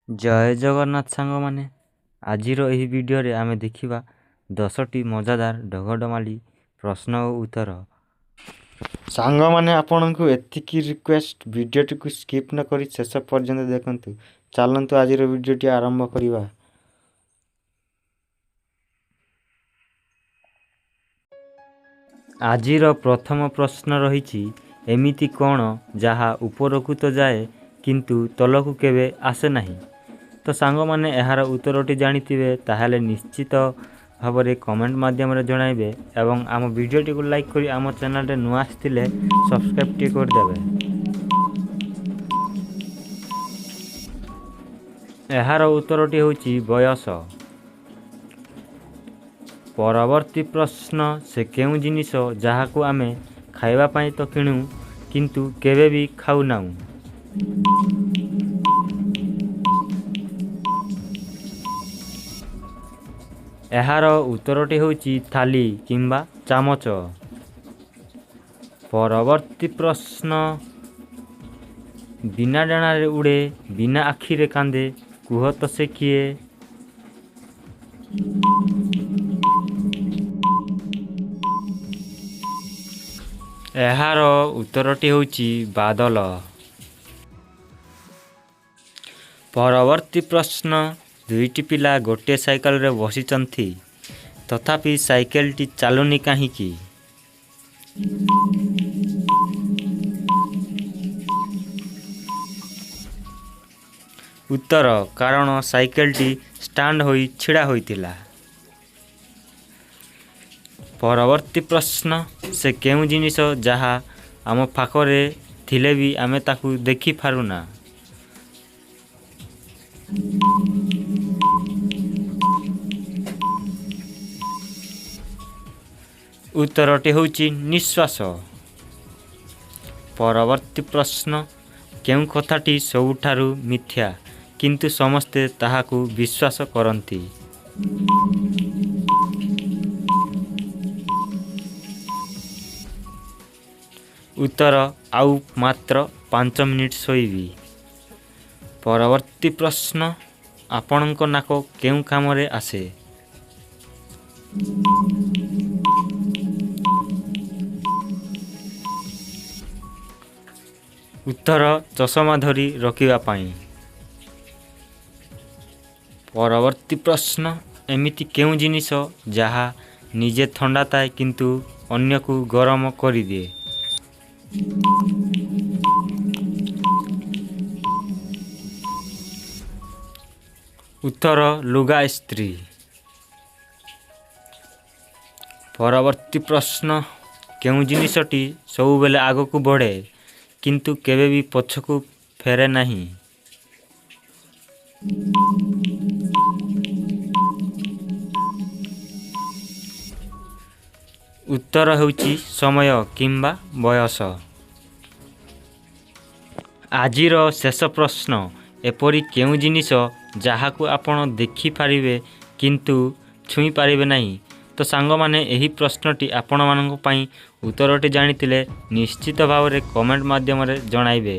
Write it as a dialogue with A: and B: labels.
A: जय जगन्नाथ सांग माने आजिर एही वीडियो रे आमे देखिबा 10टी मजादार ढगडमाली प्रश्न और उत्तर। सांग माने आपनकु एतिकी रिक्वेस्ट वीडियो टी को स्किप न करी शेष पर्यंत देखंतु। चलंतु आजिर वीडियो टी आरंभ करिबा। आजिर प्रथम प्रश्न रहिछि एमिति कोन जहा उपरकु तो जाए किंतु तलकु केबे आसे नाही। तो सांग माने एहार उत्तरटी जानिथिबे ताहाले निश्चित भाव में कमेंट माध्यम रे जणाइबे एवं आम वीडियो टी को लाइक करी आम चैनल रे नुआ आस्थिले सब्सक्राइब टी कर देबे। एहार उत्तरटी होची बयस। परवर्ती प्रश्न से केउ जिनिस जहाकू आमे खाइबा पाई तो किणु किंतु केबे भी खाउ नाउ। एहार उत्तरटी होची थाली किंबा चामच। परवर्ती प्रश्न बिना डाना रे उड़े बिना आखि रे कांदे कुह तो से किए। एहार उत्तरटी होची बादल। परवर्ती प्रश्न दुईटी पिला गोटे साइकेल रे बसिचंती तथापि साइकेल टी चालुनी काहीकि। उत्तर कारण साइकेल टी स्टैंड होई छिड़ा होइतिला। परवर्ती प्रश्न से केउ जिनिस जहा आम पाखरे थिले भी आमे ताकू देखि पारुना। उत्तरटी होची निश्वास। परवर्ती प्रश्न केउ कथाटी सबुठारु मिथ्या किंतु समस्ते ताहाकू विश्वास करंती। उत्तर आउ मात्र 5 मिनिट सोईबी। परवर्ती प्रश्न आपणक नाक केउ कामरे आसे। उत्तर चषमा धरी रखिबा पाई। परवर्ती प्रश्न एमिति केउ जिनिस जहा निजे ठंडा थाए किंतु अन्य को गरम करि दिए। उत्तर लुगा इस्त्री। परवर्ती प्रश्न केउ जिनिसटी सबु बेले आगो को बढ़े किंतु केबे भी पछकू फेरे नहीं। उत्तर होची समय किंबा बयस। आजिर शेष प्रश्न एपरी केउ जिनिस जहाकू आपण देखि पारिबे किंतु छुई पारिबे नहीं। तो सांग माने एही प्रश्नटी आपण मानक पई उत्तरटी जानिथिले निश्चित भाव में कमेंट माध्यम रे जणाइबे।